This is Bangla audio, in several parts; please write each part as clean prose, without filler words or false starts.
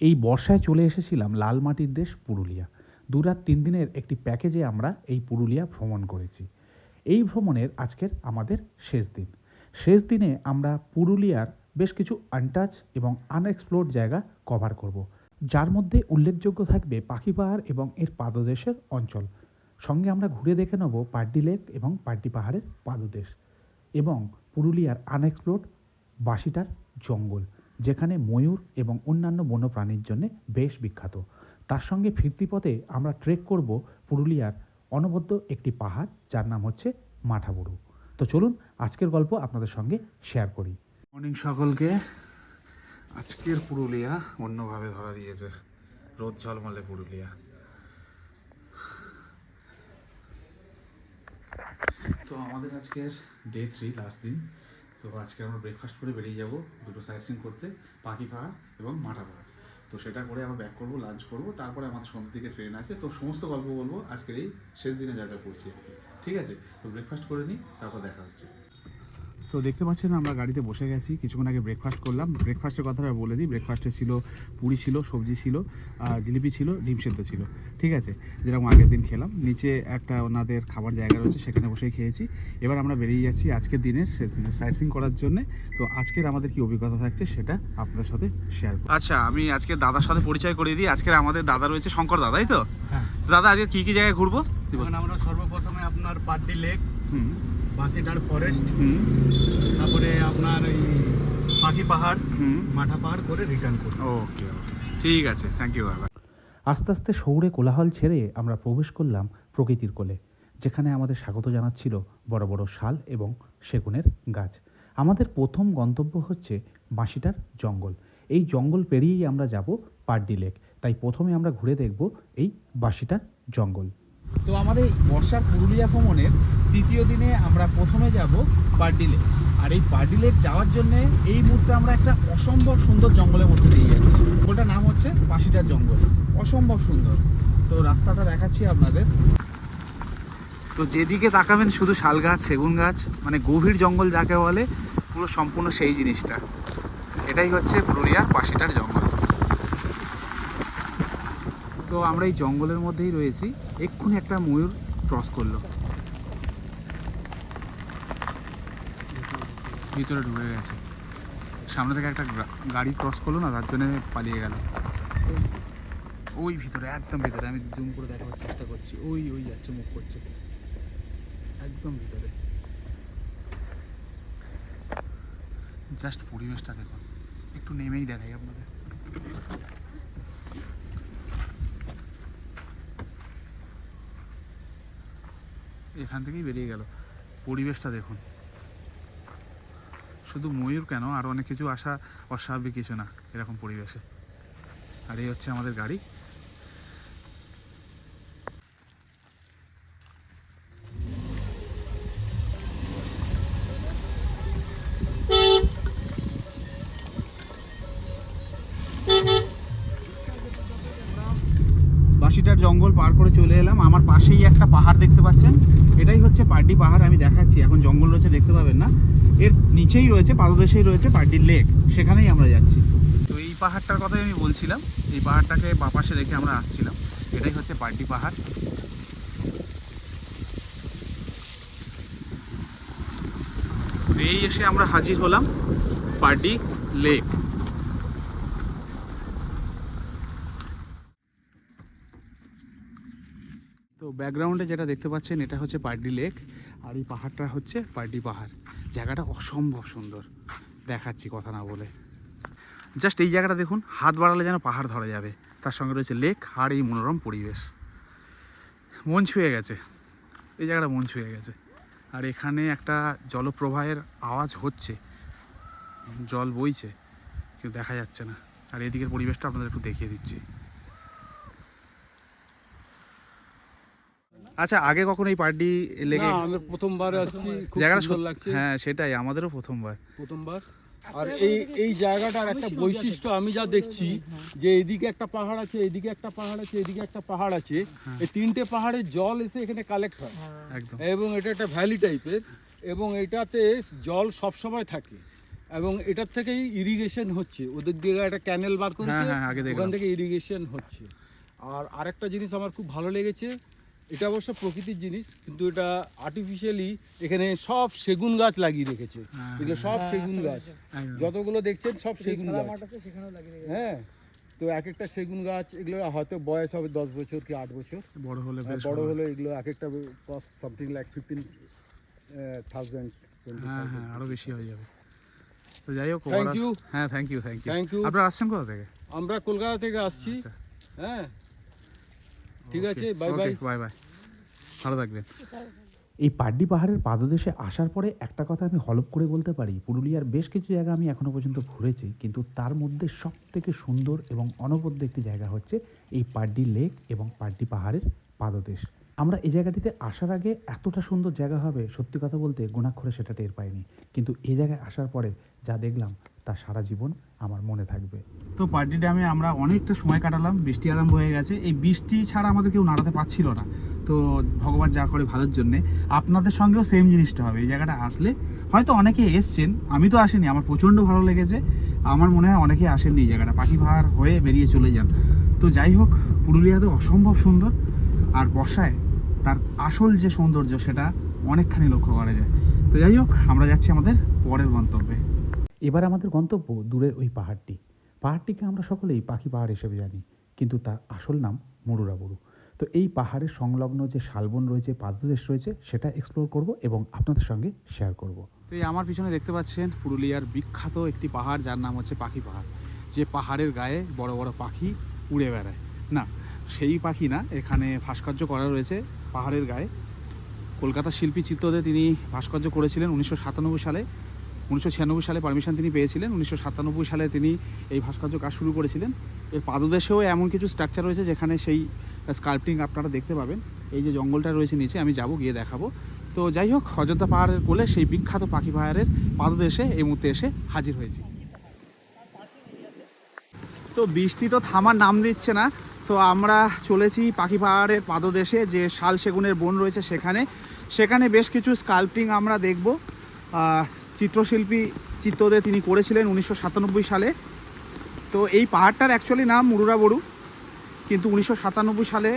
এই বর্ষায় চলে এসেছিলাম লাল মাটির দেশ পুরুলিয়া। ২ রাত ৩ দিনের একটি প্যাকেজে আমরা এই পুরুলিয়া ভ্রমণ করেছি। এই ভ্রমণের আজকের আমাদের শেষ দিন। শেষ দিনে আমরা পুরুলিয়ার বেশ কিছু আনটাচ এবং আনএক্সপ্লোরড জায়গা কভার করব, যার মধ্যে উল্লেখযোগ্য থাকবে পাখি পাহাড় এবং এর পাদদেশের অঞ্চল। সঙ্গে আমরা ঘুরে দেখে নেব পাড্ডি লেক এবং পাড্ডি পাহাড়ের পাদদেশ এবং পুরুলিয়ার আনএক্সপ্লোরড বাসিটার জঙ্গল, যেখানে ময়ূর এবং অন্যান্য বন্যপ্রাণীর জন্য বেশ বিখ্যাত। তার সঙ্গে ফিরতি পথে আমরা ট্রেক করব পুরুলিয়ার অনবদ্য একটি পাহাড়, যার নাম হচ্ছে মাঠাবুরু। তো চলুন আজকের গল্প আপনাদের সঙ্গে শেয়ার করি। মর্নিং সকলকে। আজকের পুরুলিয়া অন্যভাবে ধরা দিয়েছে, রোদ ঝলমলে পুরুলিয়া। তো আমাদের আজকের ডে 3 লাস্ট দিন। তো আজকে আমরা ব্রেকফাস্ট করে বেরিয়ে যাব দুটো সাইট সিন করতে, পাখি পাহাড় এবং মাঠা পাহাড়। তো সেটা করে আবার ব্যাক করবো, লাঞ্চ করবো, তারপরে আমাদের সন্ধ্যের দিকে ট্রেন আছে। তো সমস্ত গল্প বলবো আজকের এই শেষ দিনে যা যা করছি আর কি। ঠিক আছে, তো ব্রেকফাস্ট করে নিই, তারপর দেখা হচ্ছে। তো দেখতে পাচ্ছেন আমরা গাড়িতে বসে গেছি, কিছুক্ষণ আগে ব্রেকফাস্ট করলাম। ব্রেকফাস্টের কথাটা বলে দিই, ব্রেকফাস্টে ছিল পুরি ছিল, সবজি ছিল, জিলিপি ছিল, ডিম সেদ্ধ ছিল। ঠিক আছে, যেরকম আগের দিন খেলাম। নিচে একটা ওনাদের খাবার জায়গা রয়েছে, সেখানে বসেই খেয়েছি। এবার আমরা বেরিয়ে যাচ্ছি আজকের দিনের শেষ দিনের সাইট সিং করার জন্যে। তো আজকের আমাদের কি অভিজ্ঞতা থাকছে সেটা আপনাদের সাথে শেয়ার করব। আচ্ছা, আমি আজকে দাদার সাথে পরিচয় করিয়ে দিই। আজকের আমাদের দাদা রয়েছে শঙ্কর দাদাই তো। হ্যাঁ দাদা, আজকে কি কি জায়গায় ঘুরবো? আমরা সর্বপ্রথমে আপনার পাড্ডি লেক, বাসিটার ফরেস্ট, তারপরে আপনার এই পাখি পাহাড়, মাঠা পাহাড় করে রিটার্ন করব। ওকে ওকে, ঠিক আছে, থ্যাংক ইউ দাদা। আস্তে আস্তে শহুরে কোলাহল ছেড়ে আমরা প্রবেশ করলাম প্রকৃতির কোলে, যেখানে আমাদের স্বাগত জানাচ্ছিল বড় বড় শাল এবং সেগুনের গাছ। আমাদের প্রথম গন্তব্য হচ্ছে বাঁশিটার জঙ্গল। এই জঙ্গল পেরিয়েই আমরা যাব পাড্ডি লেক, তাই প্রথমে আমরা ঘুরে দেখব এই বাঁশিটার জঙ্গল। তো আমাদের বর্ষার পুরুলিয়া ভ্রমণের তৃতীয় দিনে আমরা প্রথমে যাব পাড্ডি লেক। আর এই পাড্ডি লেক যাওয়ার জন্য এই মুহূর্তে আমরা একটা অসম্ভব সুন্দর জঙ্গলের মধ্যে দিয়ে যাচ্ছি। ওটার নাম হচ্ছে বাঁশিটার জঙ্গল, অসম্ভব সুন্দর। তো রাস্তাটা দেখাচ্ছি আপনাদের। তো যেদিকে তাকাবেন শুধু শাল গাছ, সেগুন গাছ, মানে গভীর জঙ্গল যাকে বলে, পুরো সম্পূর্ণ সেই জিনিসটা। এটাই হচ্ছে পুরুলিয়ার বাঁশিটার জঙ্গল। তো আমরা এই জঙ্গলের মধ্যেই রয়েছি। এক্ষুনি একটা ময়ূর ক্রস করলো, ভিতরে ঢুকে গেছে। সামনে থেকে একটা গাড়ি ক্রস করলো না, তার জন্য পালিয়ে গেল। ওই ভিতরে, একদম ভিতরে, আমি জুম করে দেখাবার চেষ্টা করছি। ওই ওই যাচ্ছে, মুখ করছে একদম ভিতরে। জাস্ট পরিবেশটা দেখুন, একটু নেমেই দেখাই আপনাদের। এখান থেকেই বেরিয়ে গেল। পরিবেশটা দেখুন, শুধু ময়ূর কেন, আরও অনেক কিছু আসা অস্বাভাবিক কিছু না এরকম পরিবেশে। আর এই হচ্ছে আমাদের গাড়ি। বাঁশিটার জঙ্গল পার করে চলে এলাম। আমার পাশেই একটা পাহাড় দেখতে পাচ্ছেন, এটাই হচ্ছে পাড্ডি পাহাড়। আমি দেখাচ্ছি, এখন জঙ্গল রয়েছে দেখতে পাবেন না। এর নিচেই রয়েছে, পাদদেশেই রয়েছে পাড্ডি লেক, সেখানেই আমরা যাচ্ছি। তো এই পাহাড়টার কথাই আমি বলছিলাম, এই পাহাড়টাকে বাপাশে রেখে আমরা আসছিলাম। এটাই হচ্ছে পাড্ডি পাহাড়। এই এসে আমরা হাজির হলাম পাড্ডি লেক। তো ব্যাকগ্রাউন্ডে যেটা দেখতে পাচ্ছেন এটা হচ্ছে পাড্ডি লেক, আর এই পাহাড়টা হচ্ছে পাড্ডি পাহাড়। জায়গাটা অসম্ভব সুন্দর, দেখাচ্ছি কথা না বলে। জাস্ট এই জায়গাটা দেখুন, হাত বাড়ালে যেন পাহাড় ধরা যাবে। তার সঙ্গে রয়েছে লেক আর এই মনোরম পরিবেশ। মন ছুঁয়ে গেছে, এই জায়গাটা মন ছুঁয়ে গেছে। আর এখানে একটা জলপ্রবাহের আওয়াজ হচ্ছে, জল বইছে, কেউ দেখা যাচ্ছে না। আর এদিকের পরিবেশটা আপনাদের একটু দেখিয়ে দিচ্ছি। আচ্ছা, আগে কখন এই পাড্ডি লেকে? আমি প্রথমবার আসছি, খুব জায়গাটা সুন্দর লাগছে। হ্যাঁ সেটাই, আমাদেরও প্রথমবার। আর এই জায়গাটার একটা বৈশিষ্ট্য আমি যা দেখছি, যে এদিকে একটা পাহাড় আছে, এদিকে একটা পাহাড় আছে, এদিকে একটা পাহাড় আছে, এই তিনটে পাহাড়ের জল এসে এখানে কালেক্ট হয় একদম। এবং এটা একটা ভ্যালি টাইপের, এবং এটাতে জল সব সময় থাকে। এবং এটার থেকেই ইরিগেশন হচ্ছে, ওদের দিকে একটা ক্যানেল বার করেছে, হ্যাঁ, আগে দেখলাম। ওখান থেকে ইরিগেশন হচ্ছে। আর আরেকটা জিনিস আমার খুব ভালো লেগেছে, এটা অবশ্য প্রকৃতির জিনিস, কিন্তু এটা আর্টিফিশিয়ালি এখানে সব সেগুন গাছ লাগিয়ে রেখেছে। এগুলো সব সেগুন গাছ, যতগুলো দেখছেন সব সেগুন গাছ। হ্যাঁ, তো এক একটা সেগুন গাছ, এগুলো হয়তো বয়স হবে 10 বছর কি 8 বছর, বড় হলে বেশ বড় হবে। হলে এগুলো এক একটা কস্ট সামথিং লাইক 15,000 হ্যাঁ, 20,000। আরো বেশি হয়ে যাবে। তো যাই হোক, Thank you. হ্যাঁ, থ্যাংক ইউ। Thank you. আপনারা আসছেন কোথা থেকে? আমরা কলকাতা থেকে আসছি। আচ্ছা, হ্যাঁ, ঠিক আছে, বাই বাই। বাই বাই, ভালো থাকবেন। এই পাড্ডি পাহাড়ের পাদদেশে আসার পরে একটা কথা আমি হলপ করে বলতে পারি, পুরুলিয়ার বেশ কিছু জায়গা আমি এখনও পর্যন্ত ঘুরেছি, কিন্তু তার মধ্যে সবথেকে সুন্দর এবং অনবদ্য একটি জায়গা হচ্ছে এই পাড্ডি লেক এবং পাড্ডি পাহাড়ের পাদদেশ। আমরা এই জায়গাটিতে আসার আগে এতটা সুন্দর জায়গা হবে সত্যি কথা বলতে গুণাক্ষরে সেটা টের পাইনি, কিন্তু এই জায়গায় আসার পরে যা দেখলাম তা সারা জীবন আমার মনে থাকবে। তো পাড্ডি ড্যামে আমরা অনেকটা সময় কাটালাম, বৃষ্টি আরম্ভ হয়ে গেছে। এই বৃষ্টি ছাড়া আমাদের কেউ নাড়াতে পারছিল না, তো ভগবান যা করে ভালোর জন্যে। আপনাদের সঙ্গেও সেম জিনিসটা হবে, এই জায়গাটা আসলে হয়তো অনেকে এসছেন, আমি তো আসিনি, আমার প্রচণ্ড ভালো লেগেছে। আমার মনে হয় অনেকেই আসেননি এই জায়গাটা, পাখি পাহাড় হয়ে বেরিয়ে চলে যান। তো যাই হোক, পুরুলিয়া তো অসম্ভব সুন্দর, আর বর্ষায় তার আসল যে সৌন্দর্য সেটা অনেকখানি লক্ষ্য করা যায়। তো যাই হোক, আমরা যাচ্ছি আমাদের পরের গন্তব্যে। এবার আমাদের গন্তব্য দূরের ওই পাহাড়টি। পাহাড়টিকে আমরা সকলেই পাখি পাহাড় হিসেবে জানি, কিন্তু তার আসল নাম মুরুরাবুরু। তো এই পাহাড়ের সংলগ্ন যে শালবন রয়েছে, পাদদেশ রয়েছে, সেটা এক্সপ্লোর করব এবং আপনাদের সঙ্গে শেয়ার করব। তো এই আমার পিছনে দেখতে পাচ্ছেন পুরুলিয়ার বিখ্যাত একটি পাহাড়, যার নাম হচ্ছে পাখি পাহাড়। যে পাহাড়ের গায়ে বড় বড় পাখি উড়ে বেড়ায়, না সেই পাখি না, এখানে ভাস্কর্য করা রয়েছে পাহাড়ের গায়ে। কলকাতার শিল্পী চিত্তদে তিনি ভাস্কর্য করেছিলেন 1997 সালে। 1996 সালে পারমিশন তিনি পেয়েছিলেন, 1997 সালে তিনি এই ভাস্কর্য কাজ শুরু করেছিলেন। এর পাদদেশেও এমন কিছু স্ট্রাকচার রয়েছে যেখানে সেই স্কাল্পটিং আপনারা দেখতে পাবেন। এই যে জঙ্গলটা রয়েছে নিচে, আমি যাব, গিয়ে দেখাবো। তো যাই হোক, অযোধ্যা পাহাড়ের কোলে সেই বিখ্যাত পাখি পাহাড়ের পাদদেশে এই মুহূর্তে এসে হাজির হয়েছি। তো বৃষ্টি তো থামার নাম নিচ্ছে না, তো আমরা চলেছি পাখি পাহাড়ের পাদদেশে, যে শাল সেগুনের বন রয়েছে সেখানে বেশ কিছু স্কাল্পটিং আমরা দেখব। চিত্রশিল্পী চিত্তদে তিনি করেছিলেন 1997 সালে। তো এই পাহাড়টার অ্যাকচুয়ালি নাম মুরুরাবুরু, কিন্তু 1997 সালে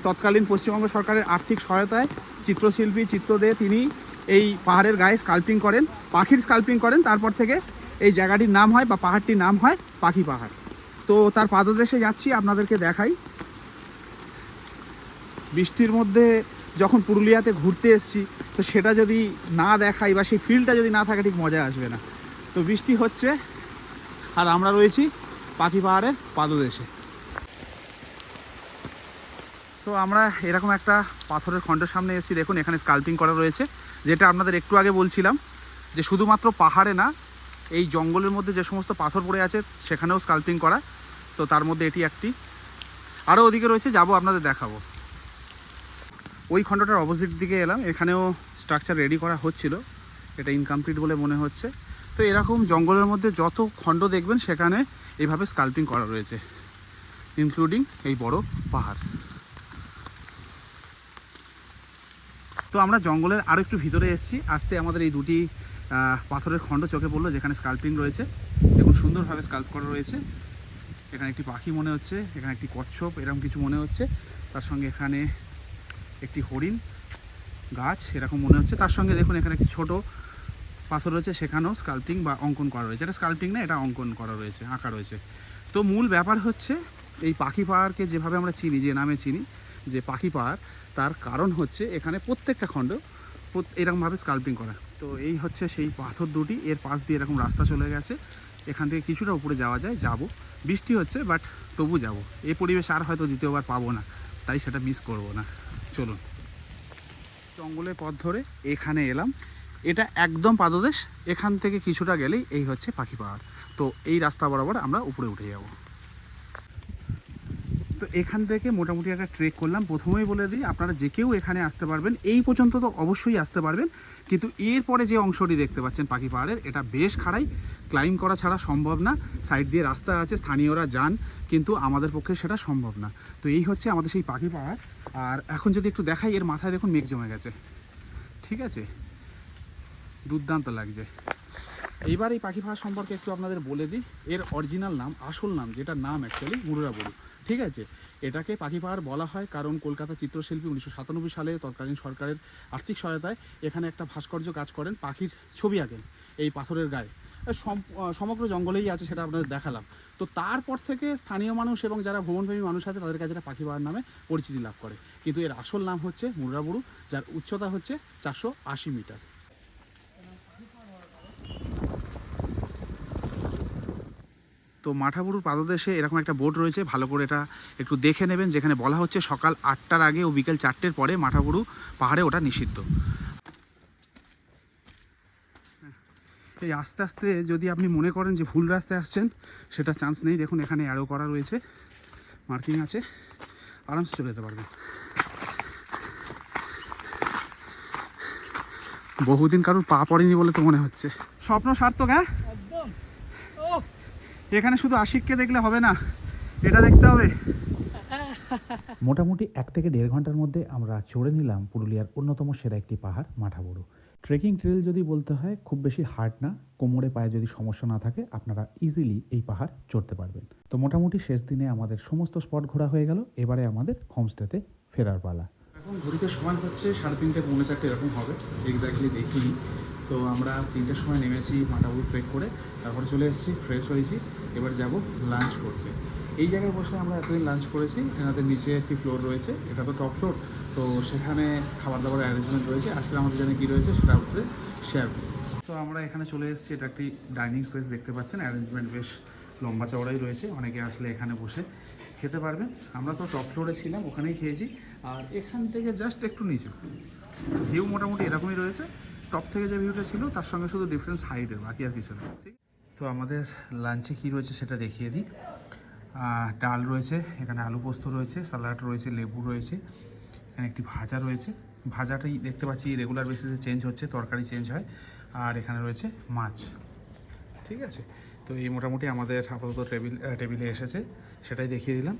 তৎকালীন পশ্চিমবঙ্গ সরকারের আর্থিক সহায়তায় চিত্রশিল্পী চিত্তদে তিনি এই পাহাড়ের গায়ে স্কাল্পটিং করেন, পাখির স্কাল্পটিং করেন। তারপর থেকে এই জায়গাটির নাম হয় বা পাহাড়টির নাম হয় পাখি পাহাড়। তো তার পাদদেশে যাচ্ছি, আপনাদেরকে দেখাই। বৃষ্টির মধ্যে যখন পুরুলিয়াতে ঘুরতে এসেছি, তো সেটা যদি না দেখাই বা সেই ফিলটা যদি না থাকে, ঠিক মজা আসবে না। তো বৃষ্টি হচ্ছে আর আমরা রয়েছি পাখি পাহাড়ের পাদদেশে। তো আমরা এরকম একটা পাথরের খণ্ডের সামনে এসেছি, দেখুন এখানে স্কাল্পটিং করা রয়েছে, যেটা আপনাদের একটু আগে বলছিলাম যে শুধুমাত্র পাহাড়ে না, এই জঙ্গলের মধ্যে যে সমস্ত পাথর পড়ে আছে সেখানেও স্কাল্পটিং করা। তো তার মধ্যে এটি একটি, আরও ওদিকে রয়েছে, যাব আপনাদের দেখাবো। ওই খণ্ডটার অপোজিট দিকে এলাম, এখানেও স্ট্রাকচার রেডি করা হচ্ছিল, এটা ইনকমপ্লিট বলে মনে হচ্ছে। তো এরকম জঙ্গলের মধ্যে যত খণ্ড দেখবেন সেখানে এইভাবে স্কাল্পটিং করা রয়েছে, ইনক্লুডিং এই বড় পাহাড়। তো আমরা জঙ্গলের আরও একটু ভিতরে এসেছি, আসতে আমাদের এই দুটি পাথরের খণ্ড চোখে পড়লো যেখানে স্কাল্পটিং রয়েছে। দেখুন সুন্দরভাবে স্কাল্প করা রয়েছে। এখানে একটি পাখি মনে হচ্ছে, এখানে একটি কচ্ছপ এরকম কিছু মনে হচ্ছে, তার সঙ্গে এখানে একটি হরিণ, গাছ এরকম মনে হচ্ছে। তার সঙ্গে দেখুন এখানে একটি ছোট পাথর রয়েছে, সেখানেও স্কাল্পটিং বা অঙ্কন করা রয়েছে। এটা স্কাল্পটিং না, এটা অঙ্কন করা রয়েছে, আঁকা রয়েছে। তো মূল ব্যাপার হচ্ছে এই পাখি পাহাড়কে যেভাবে আমরা চিনি, যে নামে চিনি যে পাখি পাহাড়, তার কারণ হচ্ছে এখানে প্রত্যেকটা খণ্ড এরকমভাবে স্কাল্পটিং করা। তো এই হচ্ছে সেই পাথর দুটি, এর পাশ দিয়ে এরকম রাস্তা চলে গেছে, এখান থেকে কিছুটা উপরে যাওয়া যায়, যাব। বৃষ্টি হচ্ছে বাট তবু যাব, এই পরিবেশ আর হয়তো দ্বিতীয়বার পাবো না, তাই সেটা মিস করব না। চলুন, জঙ্গলের পথ ধরে এখানে এলাম, এটা একদম পাদদেশ, এখান থেকে কিছুটা গেলেই এই হচ্ছে পাখি পাহাড়। তো এই রাস্তা বরাবর আমরা উপরে উঠে যাব। তো এখান থেকে মোটামুটি একটা ট্রেক করলাম। প্রথমেই বলে দিই, আপনারা যে কেউ এখানে আসতে পারবেন, এই পর্যন্ত তো অবশ্যই আসতে পারবেন, কিন্তু এরপরে যে অংশটি দেখতে পাচ্ছেন পাখি পাহাড়ের, এটা বেশ খাড়াই, ক্লাইম করা ছাড়া সম্ভব না। সাইড দিয়ে রাস্তা আছে, স্থানীয়রা যান, কিন্তু আমাদের পক্ষে সেটা সম্ভব না। তো এই হচ্ছে আমাদের সেই পাখি পাহাড়। আর এখন যদি একটু দেখাই, এর মাথায় দেখুন মেঘ জমে গেছে, ঠিক আছে, দুর্দান্ত লাগছে। এইবার এই পাখি পাহাড় সম্পর্কে একটু আপনাদের বলে দিই। এর অরিজিনাল নাম, আসল নাম, যেটা নাম অ্যাকচুয়ালি মুরাবুরু, ঠিক আছে। এটাকে পাখি পাহাড় বলা হয় কারণ কলকাতা চিত্রশিল্পী 1997 সালে তৎকালীন সরকারের আর্থিক সহায়তায় এখানে একটা ভাস্কর্য কাজ করেন, পাখির ছবি আঁকেন এই পাথরের গায়ে। সমগ্র জঙ্গলেই আছে, সেটা আপনাদের দেখালাম। তো তারপর থেকে স্থানীয় মানুষ এবং যারা ভ্রমণপ্রেমী মানুষ আছে তাদের কাছে এটা পাখি পাহাড় নামে পরিচিতি লাভ করে। কিন্তু এর আসল নাম হচ্ছে মুরাবুরু, যার উচ্চতা হচ্ছে 480 মিটার। তো মাঠাবুরুর পাদদেশে এরকম একটা বোর্ড রয়েছে, ভালো করে এটা একটু দেখে নেবেন, যেখানে বলা হচ্ছে সকাল 8টার আগে ও বিকেল 4টের পরে মাঠাবুরু পাহাড়ে ওটা নিষিদ্ধ। এই আস্তে আস্তে যদি আপনি মনে করেন যে ভুল রাস্তায় আসছেন, সেটা চান্স নেই। দেখুন এখানে অ্যারো করা রয়েছে, মার্কিং আছে, আরামসে চলে যেতে পারবেন। বহুদিন কারোর পা পড়েনি বলে তো মনে হচ্ছে। স্বপ্ন সার্থক। হ্যাঁ, এখানে শুধু আশিককে দেখলে হবে না, এটা দেখতে হবে। মোটামুটি 1 থেকে 1.5 ঘন্টার মধ্যে আমরা চড়ে নিলাম পুরুলিয়ার অন্যতম সেরা একটি পাহাড় মাঠাবুরু। ট্রেকিং ট্রেল যদি বলতে হয়, খুব বেশি হার্ড না, কোমরে পায়ে যদি সমস্যা না থাকে আপনারা ইজিলি এই পাহাড় চড়তে পারবেন। তো মোটামুটি শেষ দিনে আমাদের সমস্ত স্পট ঘোরা হয়ে গেল, এবারে আমাদের হোমস্টেতে ফেরার পালা। এখন ঘড়িতে সময় হচ্ছে 3:30 পৌনে 4টে এরকম হবে, এক্স্যাক্টলি দেখিনি। তো আমরা 3টের সময় নেমেছি মাঠাবুরু ট্রেক করে, তারপরে চলে এসেছি, ফ্রেশ হয়েছি, এবার যাব লাঞ্চ করতে। এই জায়গায় বসে আমরা এতদিন লাঞ্চ করেছি, এনাদের নিচে একটি ফ্লোর রয়েছে, এটা তো টপ ফ্লোর, তো সেখানে খাবার দাবার অ্যারেঞ্জমেন্ট রয়েছে। আজকে আমাদের জানি কী রয়েছে সেটা আপনাদের শেয়ার করব। তো আমরা এখানে চলে এসেছি, এটা একটি ডাইনিং স্পেস দেখতে পাচ্ছেন, অ্যারেঞ্জমেন্ট বেশ লম্বা চওড়াই রয়েছে, অনেকে আসলে এখানে বসে খেতে পারবেন। আমরা তো টপ ফ্লোরে ছিলাম, ওখানেই খেয়েছি। আর এখান থেকে জাস্ট একটু নিচু ভিউ মোটামুটি এরকমই রয়েছে, টপ থেকে যে ভিউটা ছিল তার সঙ্গে শুধু ডিফারেন্স হাইটের, বাকি আর কিছু না। ঠিক, তো আমাদের লাঞ্চে কী রয়েছে সেটা দেখিয়ে দিই। ডাল রয়েছে, এখানে আলু পোস্ত রয়েছে, স্যালাড রয়েছে, লেবু রয়েছে, এখানে একটি ভাজা রয়েছে। ভাজাটাই দেখতে পাচ্ছি রেগুলার বেসিসে চেঞ্জ হচ্ছে, তরকারি চেঞ্জ হয়। আর এখানে রয়েছে মাছ, ঠিক আছে। তো এই মোটামুটি আমাদের আপাতত টেবিলে এসেছে, সেটাই দেখিয়ে দিলাম।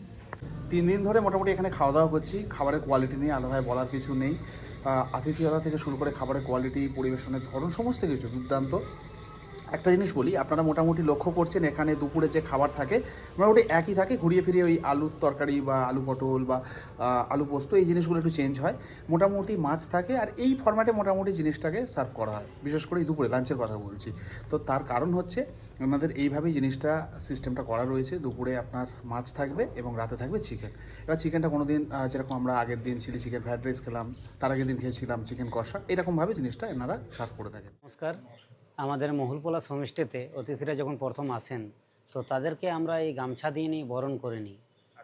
3 দিন ধরে মোটামুটি এখানে খাওয়া দাওয়া করছি। খাবারের কোয়ালিটি নিয়ে আলাদাভাবে বলার কিছু নেই। আতিথেয়তা থেকে শুরু করে খাবারের কোয়ালিটি, পরিবেশনের ধরন, সমস্ত কিছু দুর্দান্ত। একটা জিনিস বলি, আপনারা মোটামুটি লক্ষ্য করছেন এখানে দুপুরে যে খাবার থাকে মোটামুটি একই থাকে, ঘুরিয়ে ফিরিয়ে ওই আলুর তরকারি বা আলু পটল বা আলু পোস্ত, এই জিনিসগুলো একটু চেঞ্জ হয়। মোটামুটি মাছ থাকে, আর এই ফরম্যাটে মোটামুটি জিনিসটাকে সার্ভ করা হয়, বিশেষ করে এই দুপুরে লাঞ্চের কথা বলছি। তো তার কারণ হচ্ছে আমাদের এইভাবেই জিনিসটা, সিস্টেমটা করা রয়েছে। দুপুরে আপনার মাছ থাকবে এবং রাতে থাকবে চিকেন। এবার চিকেনটা কোনো দিন যেরকম আমরা আগের দিন চিলি চিকেন ফ্রাইড রাইস খেলাম, তার আগের দিন খেয়েছিলাম চিকেন কষা, এরকমভাবে জিনিসটা এনারা সার্ভ করে থাকেন। নমস্কার। আমাদের মহুলপোলা হোমস্টেতে অতিথিরা যখন প্রথম আসেন, তো তাদেরকে আমরা এই গামছা দিয়ে নিয়ে বরণ করে নিই।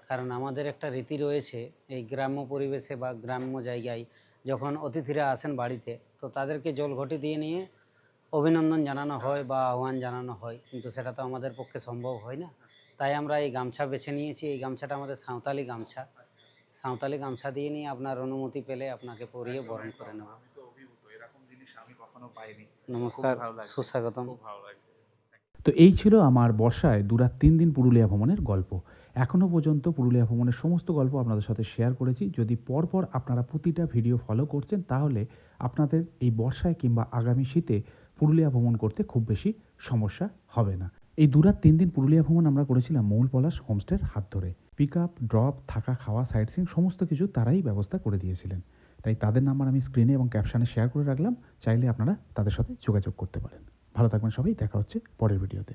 কারণ আমাদের একটা রীতি রয়েছে, এই গ্রাম্য পরিবেশে বা গ্রাম্য জায়গায় যখন অতিথিরা আসেন বাড়িতে, তো তাদেরকে জলঘটি দিয়ে নিয়ে অভিনন্দন জানানো হয় বা আহ্বান জানানো হয়, কিন্তু সেটা তো আমাদের পক্ষে সম্ভব হয় না। তাই আমরা এই গামছা বেছে নিয়েছি। এই গামছাটা আমাদের সাঁওতালি গামছা। সাঁওতালি গামছা দিয়ে নিয়ে আপনার অনুমতি পেলে আপনাকে পরিয়ে বরণ করে নেব। নমস্কার, সুস্বাগতম। তো এই ছিল আমার বর্ষায় 2-3 দিন পুরুলিয়া ভ্রমণের গল্প। এখনও পর্যন্ত পুরুলিয়া ভ্রমণের সমস্ত গল্প আপনাদের সাথে শেয়ার করেছি। যদি পরপর আপনারা প্রতিটা ভিডিও ফলো করছেন, তাহলে আপনাদের এই বর্ষায় কিংবা আগামী শীতে পুরুলিয়া ভ্রমণ করতে খুব বেশি সমস্যা হবে না। এই 2-3 দিন পুরুলিয়া ভ্রমণ আমরা করেছিলাম মৌল পলাশ হোমস্টের হাত ধরে। পিক আপ, ড্রপ, থাকা, খাওয়া, সাইট সিইং সমস্ত কিছু তারাই ব্যবস্থা করে দিয়েছিলেন। তাই তাদের নাম্বার আমি স্ক্রিনে এবং ক্যাপশনে শেয়ার করে রাখলাম, চাইলে আপনারা তাদের সাথে যোগাযোগ করতে পারেন। ভালো থাকবেন সবাই, দেখা হচ্ছে পরের ভিডিওতে।